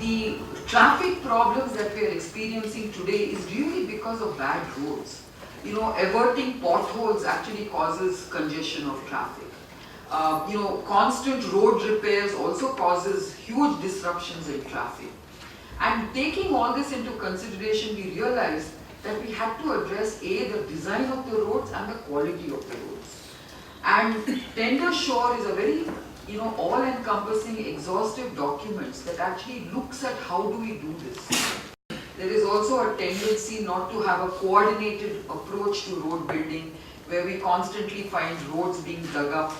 the traffic problems that we are experiencing today is really because of bad roads. Averting potholes actually causes congestion of traffic. Constant road repairs also causes huge disruptions in traffic. And taking all this into consideration, we realized that we had to address the design of the roads and the quality of the roads. And Tender Shore is a very all-encompassing, exhaustive document that actually looks at how do we do this. There is also a tendency not to have a coordinated approach to road building, where we constantly find roads being dug up,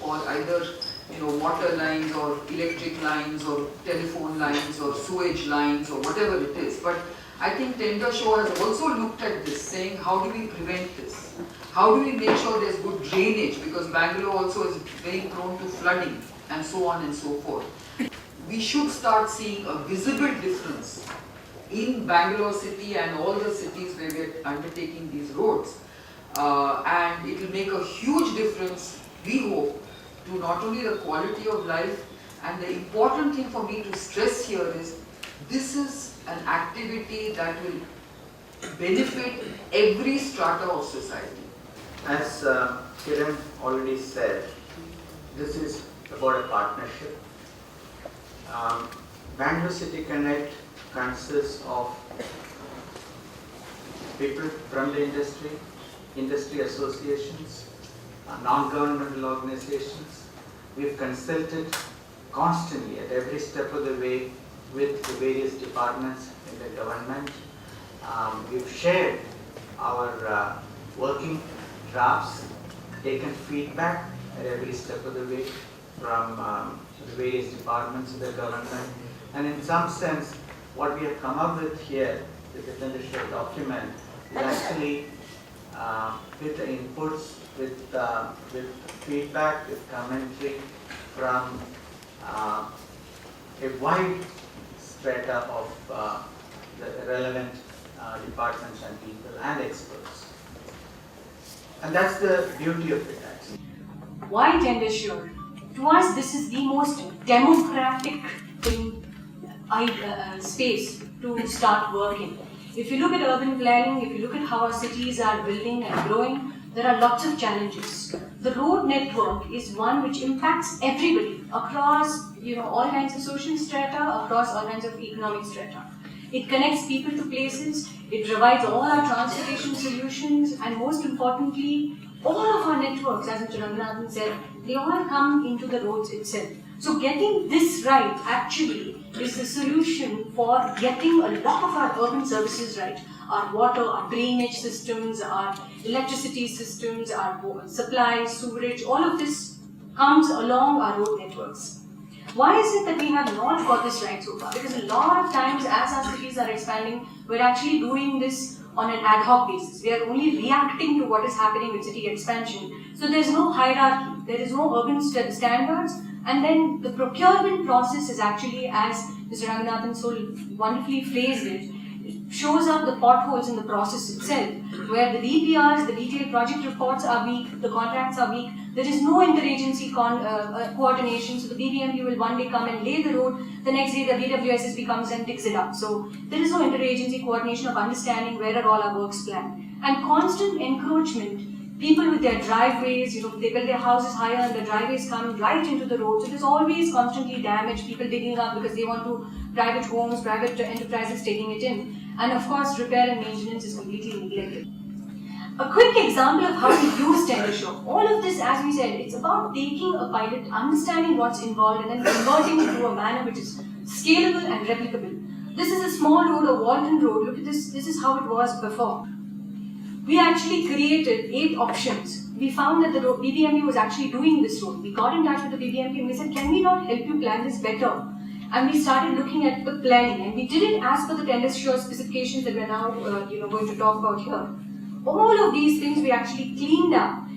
or either water lines or electric lines or telephone lines or sewage lines or whatever it is. But I think Tender Shore has also looked at this, saying how do we prevent this? How do we make sure there's good drainage, because Bangalore also is very prone to flooding and so on and so forth. We should start seeing a visible difference in Bangalore city and all the cities where we're undertaking these roads, and it will make a huge difference, we hope, to not only the quality of life. And the important thing for me to stress here is this is an activity that will benefit every strata of society. As Kiran already said, this is about a partnership. Bangalore City Connect consists of people from the industry associations, non-governmental organizations. We've consulted constantly at every step of the way with the various departments in the government. We've shared our working drafts, taken feedback at every step of the way from the various departments of the government, and in some sense what we have come up with here with the Tender Shore document is actually with the inputs, with feedback, with commentary from a wide strata of the relevant departments and people and experts. And that's the beauty of it actually. Why Tender Shore? To us, this is the most democratic space to start working. If you look at urban planning, if you look at how our cities are building and growing, there are lots of challenges. The road network is one which impacts everybody across all kinds of social strata, across all kinds of economic strata. It connects people to places, it provides all our transportation solutions, and most importantly, all of our networks, as Mr. Ranganathan said, they all come into the roads itself. So getting this right actually is the solution for getting a lot of our urban services right. Our water, our drainage systems, our electricity systems, our supply, sewerage, all of this comes along our road networks. Why is it that we have not got this right so far? Because a lot of times as our cities are expanding, we're actually doing this on an ad hoc basis. We are only reacting to what is happening with city expansion. So there's no hierarchy, there is no urban standards, and then the procurement process is actually, as Mr. Ranganathan so wonderfully phrased it, shows up the potholes in the process itself, where the DPRs, the detailed project reports are weak, the contracts are weak, there is no interagency coordination, so the BBMP will one day come and lay the road, the next day the BWSSB comes and digs it up. So there is no interagency coordination of understanding where are all our works planned. And constant encroachment, people with their driveways, they build their houses higher and the driveways come right into the road, so there's always constantly damage, people digging up because they want to, private homes, private enterprises taking it in. And of course, repair and maintenance is completely neglected. A quick example of how we use Tender Shore. All of this, as we said, it's about taking a pilot, understanding what's involved, and then converting it to a manner which is scalable and replicable. This is a small road, a Walton road. Look at this. This is how it was before. We actually created 8 options. We found that the BBMP was actually doing this road. We got in touch with the BBMP and we said, can we not help you plan this better? And we started looking at the planning, and we did it as per the Tender Shore specifications that we're now going to talk about here. All of these things we actually cleaned up.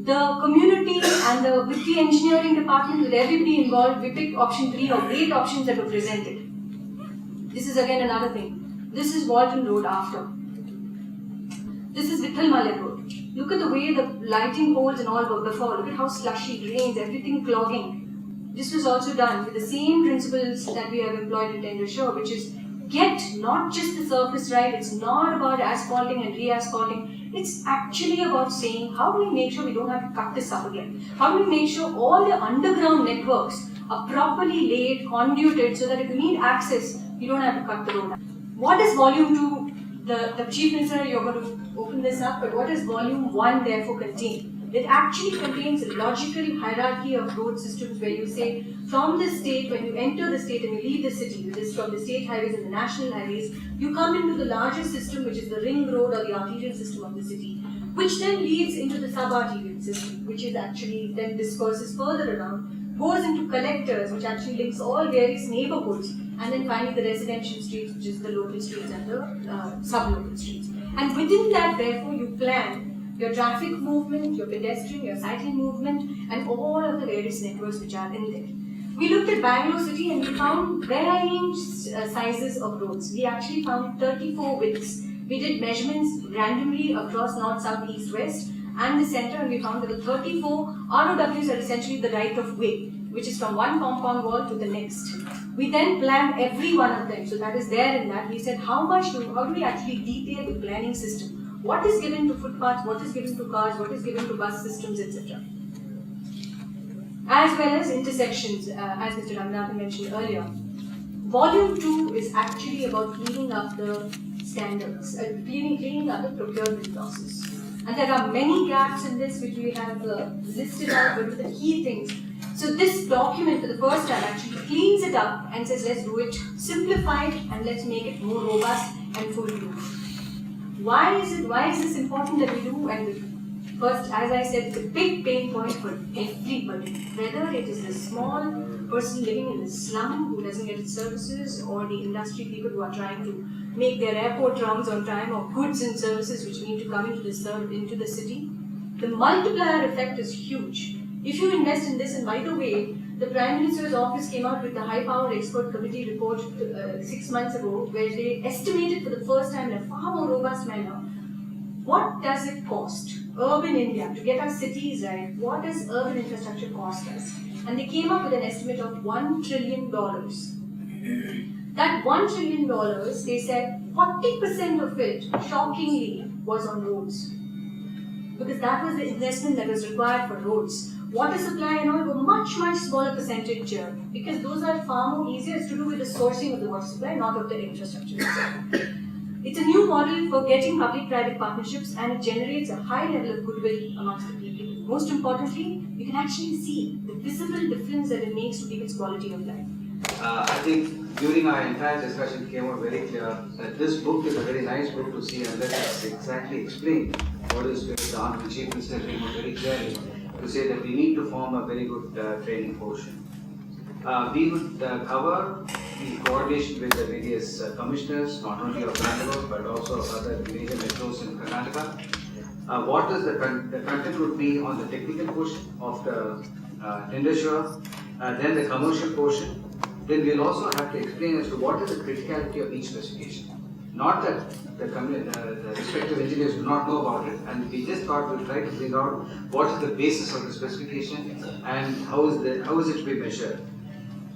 The community and with the engineering department, with everybody involved, we picked option 3 of 8 options that were presented. This is again another thing. This is Walton Road after. This is Vithalmale Road. Look at the way the lighting poles and all were before. Look at how slushy, drains, everything clogging. this was also done with the same principles that we have employed in Tender Shore, which is get not just the surface right, it's not about asphalting and re-asphalting, it's actually about saying how do we make sure we don't have to cut this up again? How do we make sure all the underground networks are properly laid, conduited, so that if you need access, you don't have to cut the road. What is volume 2? The Chief Minister, you're going to open this up, but what does volume 1 therefore contain? It actually contains a logical hierarchy of road systems where you say from the state, when you enter the state and you leave the city, which is from the state highways and the national highways, you come into the larger system, which is the ring road or the arterial system of the city, which then leads into the sub-arterial system, which is actually then disperses further around, goes into collectors, which actually links all various neighborhoods, and then finally the residential streets, which is the local streets and the sub-local streets. And within that, therefore, you plan your traffic movement, your pedestrian, your cycling movement, and all of the various networks which are in there. We looked at Bangalore city and we found varying sizes of roads. We actually found 34 widths. We did measurements randomly across north, south, east, west, and the center, and we found that the 34 ROWs are essentially the right of way, which is from one compound wall to the next. We then planned every one of them, so that is there in that. We said how do we actually detail the planning system? What is given to footpaths, what is given to cars, what is given to bus systems, etc. As well as intersections, as Mr. Janaagraha mentioned earlier. Volume 2 is actually about cleaning up the standards, cleaning up the procurement process. And there are many gaps in this which we have listed out, but with the key things. So this document for the first time actually cleans it up and says let's do it simplified and let's make it more robust and foolproof. Why is this important that we do? And first, as I said, it's a big pain point for everybody. Whether it is the small person living in the slum who doesn't get its services, or the industry people who are trying to make their airport rounds on time, or goods and services which need to come into the city. The multiplier effect is huge. If you invest in this, and by the way, the Prime Minister's office came out with the High Power Expert Committee report 6 months ago, where they estimated for the first time in a far more robust manner, what does it cost urban India to get our cities right? What does urban infrastructure cost us? And they came up with an estimate of $1 trillion. That $1 trillion, they said 40% of it, shockingly, was on roads. Because that was the investment that was required for roads. Water supply and all were much smaller percentage here, because those are far more easier. It's to do with the sourcing of the water supply, not of the infrastructure itself. It's a new model for getting public-private partnerships, and it generates a high level of goodwill amongst the people. Most importantly, you can actually see the visible difference that it makes to people's quality of life. I think during our entire discussion it came out very clear that this book is a very nice book to see, and let us exactly explain what is going on. The Chief Minister came out very clearly to say that we need to form a very good training portion. We would cover the coordination with the various commissioners, not only of Bangalore but also of other major metros in Karnataka. What is the content would be on the technical portion of the Tender Shore, then the commercial portion. Then we'll also have to explain as to what is the criticality of each specification. Not that the respective engineers do not know about it, and we just thought we'll try to figure out what is the basis of the specification and how is it to be measured.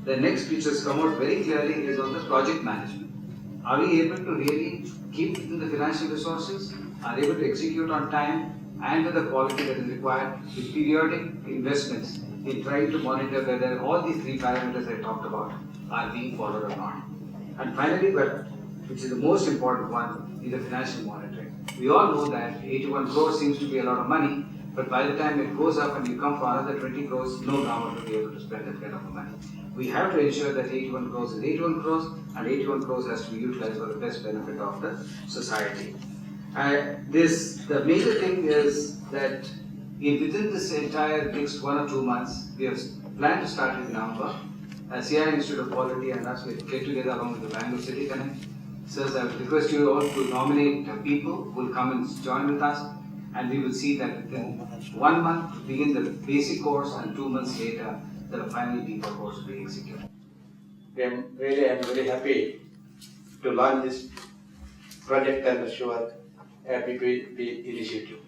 The next which has come out very clearly is on the project management. Are we able to really keep within the financial resources? Are able to execute on time and with the quality that is required with periodic investments in trying to monitor whether all these three parameters I talked about are being followed or not. And finally, but which is the most important one, is the financial monitoring. We all know that 81 crores seems to be a lot of money, but by the time it goes up and you come for another 20 crores, no government will be able to spend that kind of money. We have to ensure that 81 crores is 81 crores, and 81 crores has to be utilized for the best benefit of the society. The major thing is that within this entire next 1 or 2 months, we have planned to start in November. CI Institute of Quality and us will get together along with the Bangalore City Connect. Sirs, I would request you all to nominate people who will come and join with us, and we will see that within 1 month begin the basic course, and 2 months later the final deeper course will be executed. I am very happy to launch this project and sure happy to be initiative.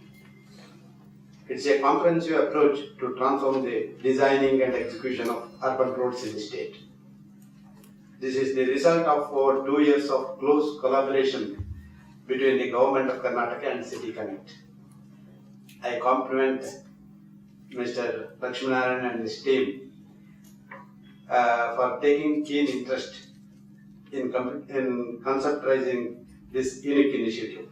It's a comprehensive approach to transform the designing and execution of urban roads in the state. This is the result of over 2 years of close collaboration between the Government of Karnataka and City Connect. I compliment Mr. Lakshminarayan and his team for taking keen interest in conceptualizing this unique initiative.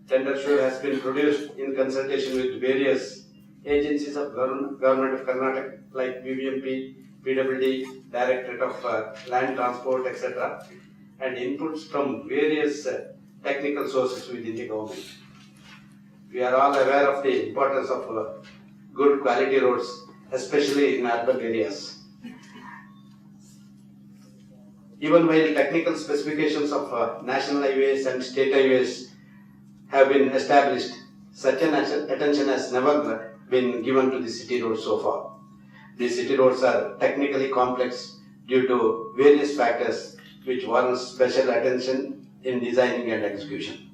Tender sure has been produced in consultation with various agencies of Government of Karnataka like BBMP, PWD, Directorate of Land Transport, etc., and inputs from various technical sources within the government. We are all aware of the importance of good quality roads, especially in urban areas. Even while technical specifications of national highways and state highways have been established, such an attention has never been given to the city roads so far. The city roads are technically complex due to various factors which warrant special attention in designing and execution.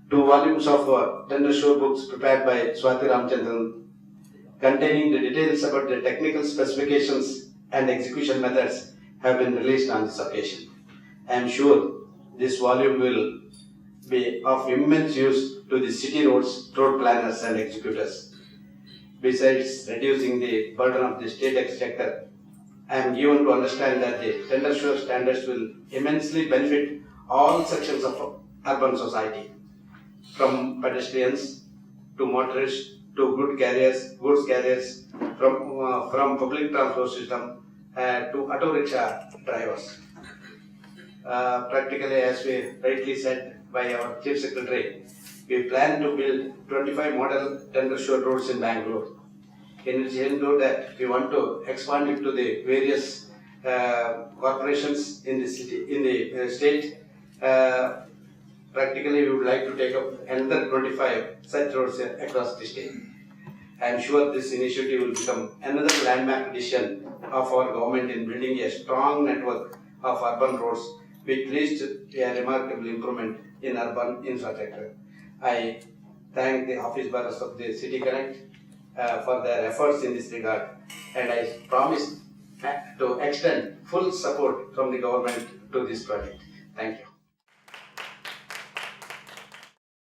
2 volumes of tender sure books prepared by Swati Ramchandran containing the details about the technical specifications and execution methods have been released on this occasion. I am sure this volume will be of immense use to the city roads, road planners and executors. Besides reducing the burden of the state exchequer, I am given to understand that the tender sure standards will immensely benefit all sections of urban society, from pedestrians to motorists to goods carriers, from public transport system to auto rickshaw drivers. Practically, as we rightly said by our Chief Secretary, we plan to build 25 model tender sure roads in Bangalore. In addition to that, we want to expand it to the various corporations in the city, in the state. Practically, we would like to take up another 25 such roads across the state. I am sure this initiative will become another landmark addition of our government in building a strong network of urban roads, which leads to a remarkable improvement in urban infrastructure. I thank the office bearers of the City Connect for their efforts in this regard, and I promise to extend full support from the government to this project. Thank you.